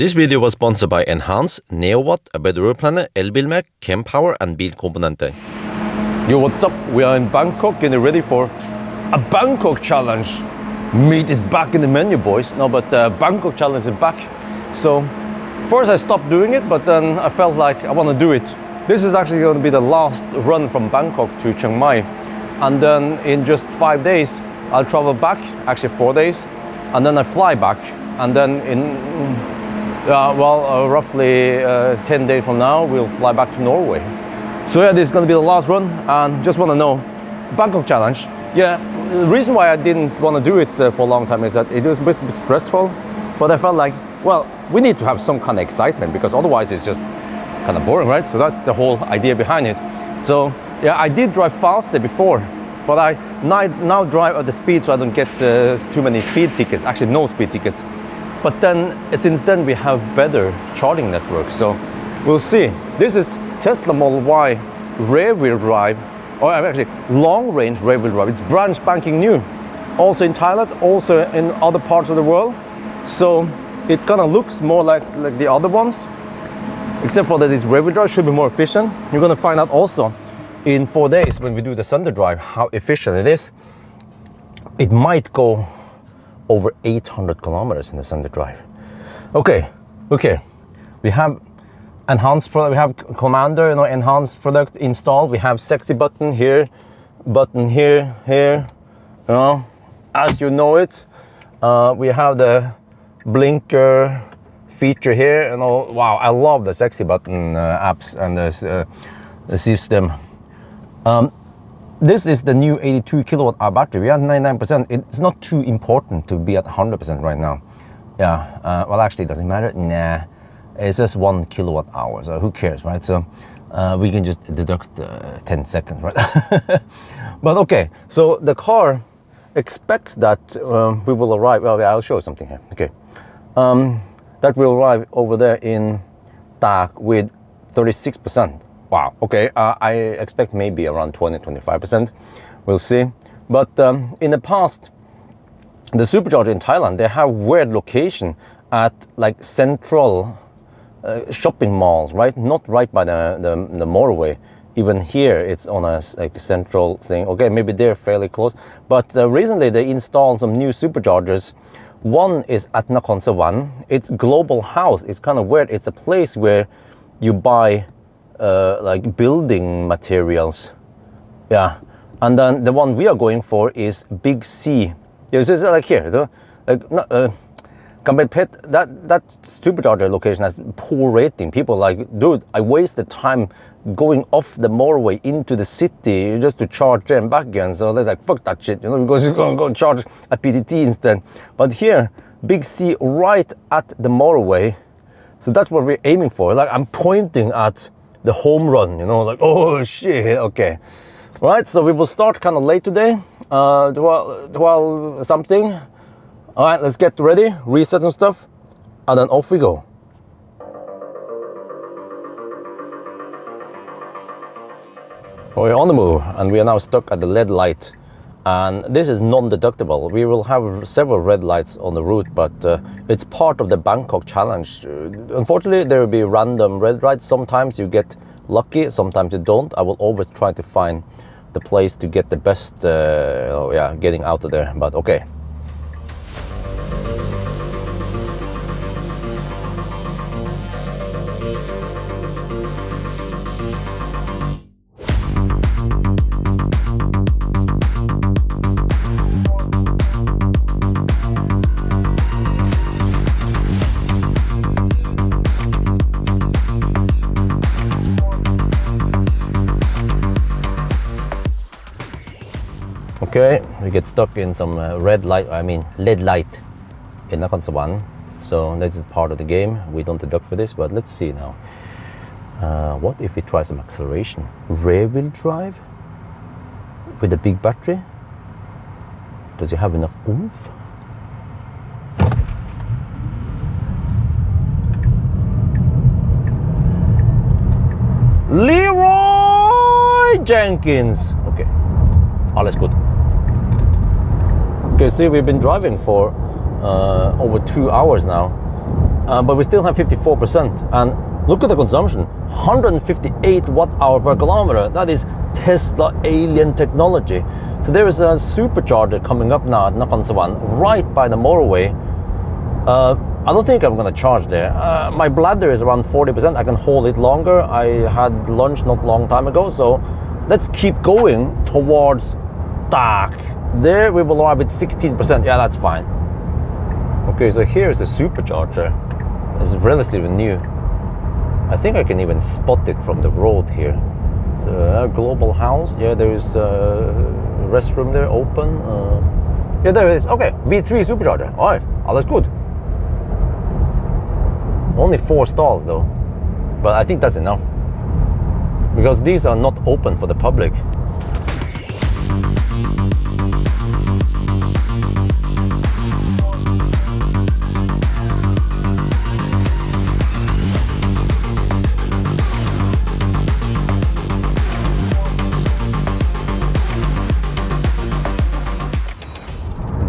This video was sponsored by Enhance, Neowatt, A Better Road Planner, Elbilmek, Kempower and Bilkomponenter. Yo, what's up? We are in Bangkok getting ready for a Bangkok challenge. Meat is back in the menu, boys. No, but the Bangkok challenge is back. So first I stopped doing it, but then I felt like I want to do it. This is actually going to be the last run from Bangkok to Chiang Mai. And then in just 5 days, I'll travel back, actually 4 days. And then I fly back. And then in roughly 10 days from now, we'll fly back to Norway. So yeah, this is going to be the last run, and just want to know, Bangkok challenge. Yeah, the reason why I didn't want to do it for a long time is that it was a bit stressful, but I felt like, well, we need to have some kind of excitement, because otherwise it's just kind of boring, right? So that's the whole idea behind it. So yeah, I did drive faster before, but I now drive at the speed so I don't get too many speed tickets, actually no speed tickets. But then, since then, we have better charging networks. So we'll see. This is Tesla Model Y rear-wheel drive, or actually long-range rear-wheel drive. It's brand spanking new. Also in Thailand, also in other parts of the world. So it kind of looks more like the other ones, except for that this rear-wheel drive should be more efficient. You're going to find out also in 4 days when we do the Sunday drive how efficient it is. It might go over 800 kilometers in the Sunday drive. Okay. We have enhanced product, we have Commander, enhanced product installed. We have sexy button here, as you know it. We have the blinker feature here, wow, I love the sexy button apps and the system. This is the new 82 kilowatt hour battery. We are at 99%. It's not too important to be at 100% right now. Yeah, well, actually, it doesn't matter. Nah, it's just 1 kilowatt hour, so who cares, right? So we can just deduct 10 seconds, right? But okay, so the car expects that we will arrive. Well, I'll show you something here. Okay, that will arrive over there in Tak with 36%. Wow, okay, I expect maybe around 20-25%, we'll see. But in the past, the supercharger in Thailand, they have weird location at like central shopping malls, right? Not right by the motorway. Even here, it's on a central thing. Okay, maybe they're fairly close. But recently they installed some new superchargers. One is at Nakhon Sawan. It's Global House. It's kind of weird. It's a place where you buy like building materials, yeah. And then the one we are going for is Big C. Yeah, it's like here, that supercharger location has poor rating. People like, dude, I wasted time going off the motorway into the city just to charge there and back again. So they're like, fuck that shit, because you're gonna go charge at PTT instead. But here, Big C right at the motorway. So that's what we're aiming for. Like, I'm pointing at the home run, like, oh shit, okay. Right, so we will start kind of late today, 12 something. All right, let's get ready, reset some stuff, and then off we go. We're on the move, and we are now stuck at the red light. And this is non-deductible. We will have several red lights on the route, but it's part of the Bangkok challenge. Unfortunately, there will be random red lights. Sometimes you get lucky, sometimes you don't. I will always try to find the place to get the best, getting out of there, but okay. Okay, we get stuck in some lead light in Nakhon Sawan. So this is part of the game. We don't deduct for this, but let's see now. What if we try some acceleration? Rear-wheel drive with a big battery? Does it have enough oomph? Leroy Jenkins. Okay, all is good. Okay, see, we've been driving for over 2 hours now, but we still have 54%. And look at the consumption, 158 watt-hour per kilometer. That is Tesla alien technology. So there is a supercharger coming up now at Nakhon right by the motorway. I don't think I'm going to charge there. My bladder is around 40%. I can hold it longer. I had lunch not long time ago, so let's keep going towards Tak. There we will arrive with 16%. Yeah, that's fine. Okay, so here's the supercharger. It's relatively new. I think I can even spot it from the road here. The global house. Yeah, there is a restroom there open. Yeah, there it is. Okay, V3 supercharger. All right, all is good. Only 4 stalls though, but I think that's enough because these are not open for the public.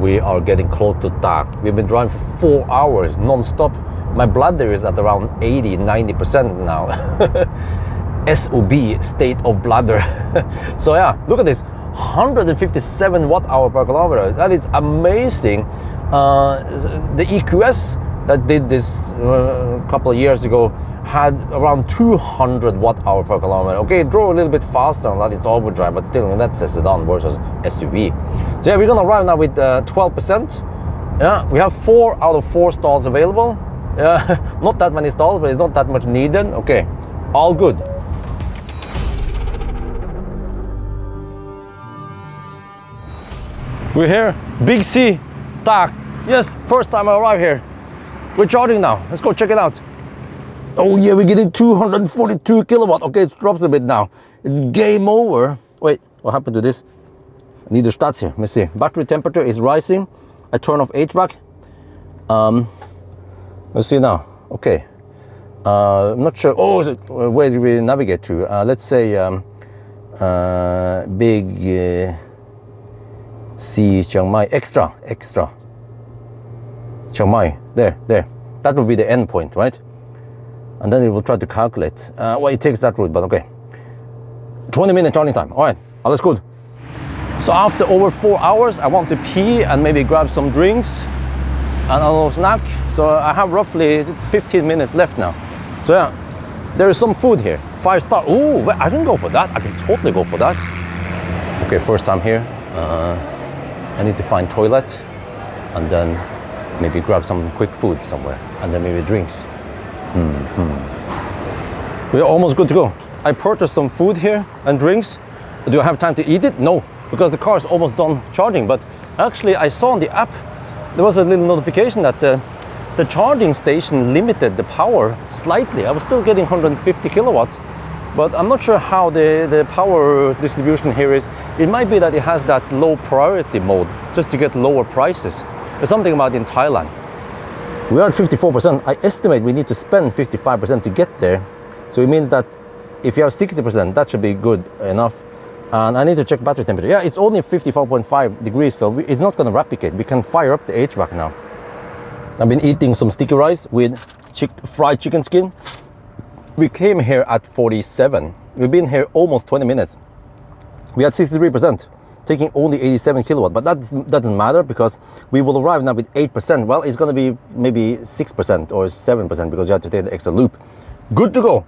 We are getting close to Tak. We've been driving for 4 hours non-stop. My bladder is at around 80-90% now. SOB, state of bladder. So yeah, look at this, 157 watt-hour per kilometer. That is amazing. The EQS that did this a couple of years ago had around 200 watt-hour per kilometer. Okay, it drove a little bit faster on that, it's overdrive, but still, that's a sedan versus SUV. So yeah, we're gonna arrive now with 12%. Yeah, we have 4 out of 4 stalls available. Yeah, not that many stalls, but it's not that much needed. Okay, all good. We're here, Big C, Tak. Yes, first time I arrive here. We're charging now. Let's go check it out. Oh yeah, we're getting 242 kilowatt. Okay, it drops a bit now. It's game over. Wait, what happened to this? I need the stats here. Let me see. Battery temperature is rising. I turn off HVAC. Let's see now. Okay. I'm not sure. Oh, where do we navigate to? Let's say Big C Chiang Mai. Extra. Chiang Mai. There. That will be the end point, right? And then it will try to calculate. Well, it takes that route, but okay. 20-minute charging time. All right, all is good. So after over 4 hours, I want to pee and maybe grab some drinks and a little snack. So I have roughly 15 minutes left now. So yeah, there is some food here. 5-star. Ooh, I can go for that. I can totally go for that. Okay, first time here. I need to find toilet and then maybe grab some quick food somewhere and then maybe drinks. We're almost good to go. I purchased some food here and drinks. Do I have time to eat it? No, because the car is almost done charging. But actually I saw on the app, there was a little notification that the charging station limited the power slightly. I was still getting 150 kilowatts, but I'm not sure how the power distribution here is. It might be that it has that low priority mode just to get lower prices. There's something about in Thailand. We are at 54%. I estimate we need to spend 55% to get there. So it means that if you have 60%, that should be good enough. And I need to check battery temperature. Yeah, it's only 54.5 degrees, so it's not going to replicate. We can fire up the HVAC now. I've been eating some sticky rice with fried chicken skin. We came here at 47. We've been here almost 20 minutes. We had 63%, taking only 87 kilowatt, but that doesn't matter because we will arrive now with 8%. Well, it's going to be maybe 6% or 7% because you have to take the extra loop. Good to go.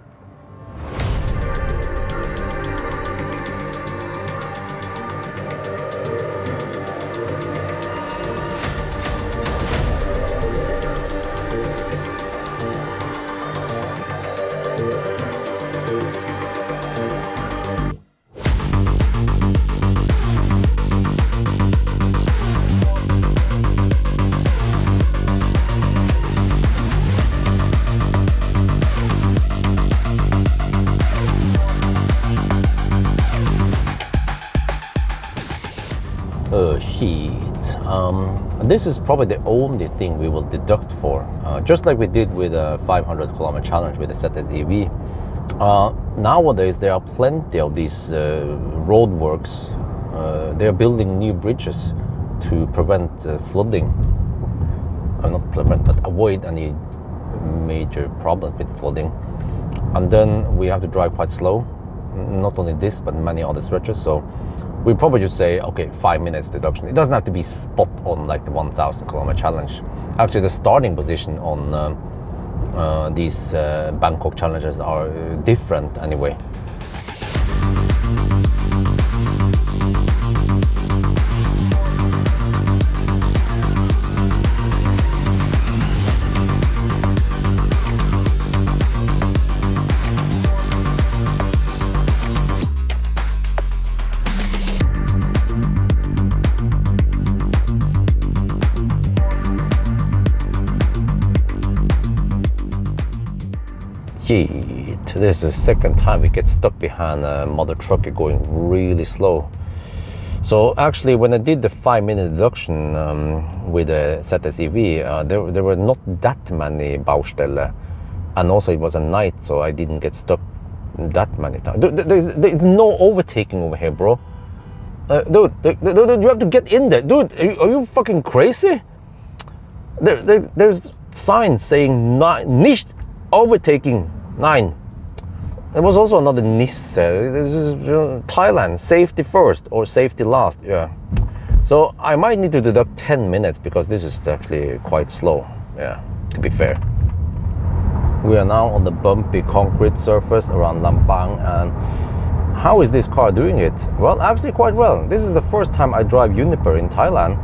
This is probably the only thing we will deduct for, just like we did with a 500 kilometer challenge with the ZS EV. Nowadays there are plenty of these roadworks. They are building new bridges to prevent flooding. Not prevent, but avoid any major problems with flooding. And then we have to drive quite slow, not only this, but many other stretches. So we probably just say, okay, 5 minutes deduction. It doesn't have to be spot on like the 1,000 kilometer challenge. Actually, the starting position on these Bangkok challenges are different anyway. This is the second time we get stuck behind a mother trucker going really slow. So actually, when I did the 5-minute deduction with the ZSEV, there were not that many baustelle, and also it was a night, so I didn't get stuck that many times. There's no overtaking over here, bro. Dude, you have to get in there. Dude, are you fucking crazy? There's signs saying nicht overtaking 9. There was also another NIS. This is Thailand, safety first or safety last. Yeah. So I might need to deduct 10 minutes because this is actually quite slow. Yeah, to be fair. We are now on the bumpy concrete surface around Lampang, and how is this car doing it? Well, actually quite well. This is the first time I drive Uniper in Thailand.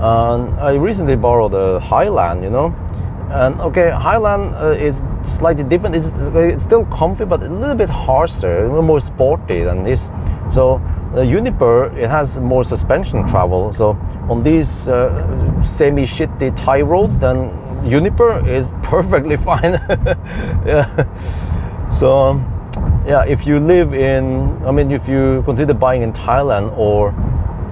I recently borrowed a Highland, you know. And okay, Highland is slightly different. It's still comfy, but a little bit harsher, a little more sporty than this. So the Uniper, it has more suspension travel. So on these semi-shitty Thai roads, then Uniper is perfectly fine. Yeah. So yeah, if you live in, I mean, if you consider buying in Thailand or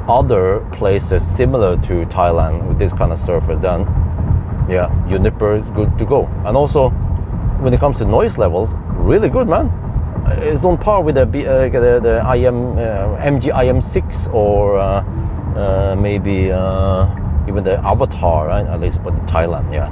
other places similar to Thailand with this kind of surface, then yeah, Uniper is good to go. And also, when it comes to noise levels, really good, man. It's on par with the MG IM6 or maybe even the Avatar, right? At least, but Thailand, yeah.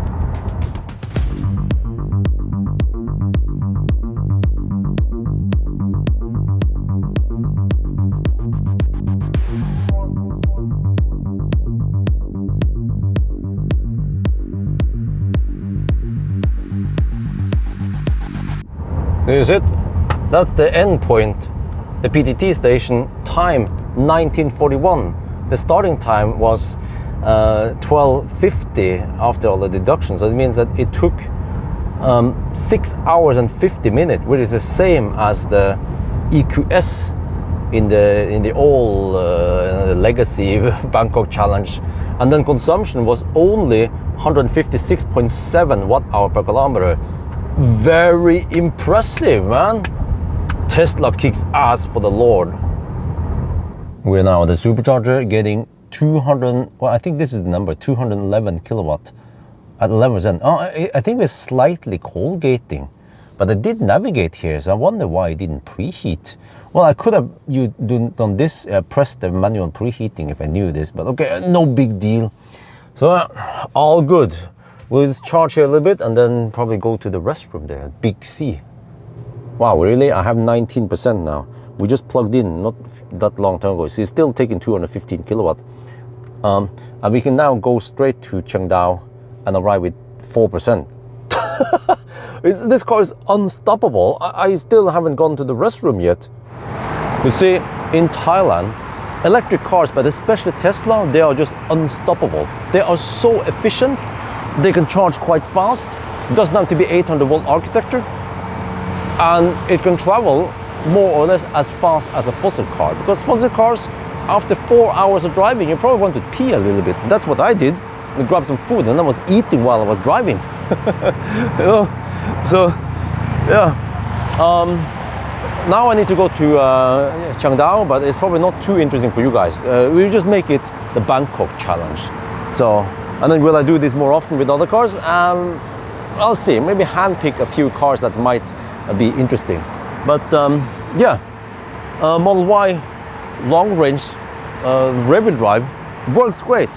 This is it. That's the end point. The PTT station, time 1941. The starting time was 12:50 after all the deductions. So it means that it took 6 hours and 50 minutes, which is the same as the EQS in the old legacy Bangkok challenge. And then consumption was only 156.7 watt-hour per kilometer. Very impressive, man. Tesla kicks ass for the Lord. We're now at the supercharger getting 200, well, I think this is the number, 211 kilowatt at 11%. Oh, I think we're slightly cold gating, but I did navigate here, so I wonder why it didn't preheat. Well, I could have done this, pressed the manual preheating if I knew this, but okay, no big deal. So all good. We'll charge here a little bit and then probably go to the restroom there, Big C. Wow, really? I have 19% now. We just plugged in not that long time ago. So it's still taking 215 kilowatt. And we can now go straight to Qingdao and arrive with 4%. This car is unstoppable. I still haven't gone to the restroom yet. You see, in Thailand, electric cars, but especially Tesla, they are just unstoppable. They are so efficient. They can charge quite fast. It doesn't have to be 800-volt architecture. And it can travel more or less as fast as a fossil car. Because fossil cars, after 4 hours of driving, you probably want to pee a little bit. That's what I did. I grabbed some food and I was eating while I was driving. You know? So, yeah. Now I need to go to Qingdao, but it's probably not too interesting for you guys. We'll just make it the Bangkok challenge. So, and then will I do this more often with other cars? I'll see. Maybe handpick a few cars that might be interesting. But yeah, Model Y long range rear-wheel drive works great.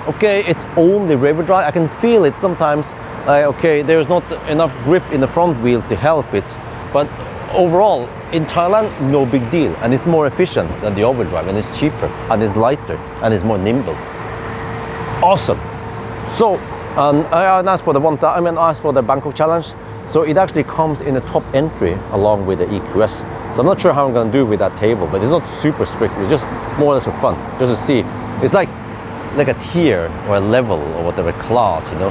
Okay, it's only rear-wheel drive. I can feel it sometimes okay, there's not enough grip in the front wheel to help it, but overall in Thailand, no big deal, and it's more efficient than the all-wheel drive, and it's cheaper, and it's lighter, and it's more nimble. Awesome. So I asked for the Bangkok challenge. So it actually comes in a top entry along with the EQS. So I'm not sure how I'm going to do with that table, but it's not super strict. It's just more or less for fun, just to see. It's like a tier or a level or whatever class, you know.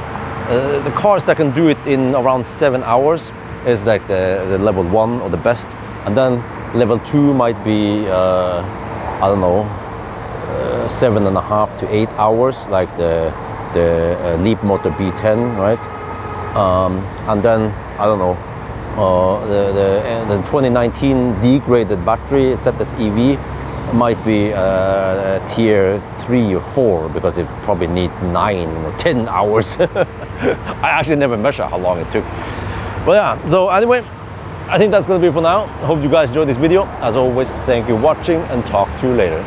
The cars that can do it in around 7 hours is like the level 1 or the best, and then level 2 might be I don't know, 7.5 to 8 hours, like the Leap Motor B10, right? And then I don't know, the 2019 degraded battery set as EV might be tier 3 or 4 because it probably needs 9 or 10 hours. I actually never measured how long it took. But yeah, so anyway, I think that's going to be for now. I hope you guys enjoyed this video. As always, thank you for watching, and talk to you later.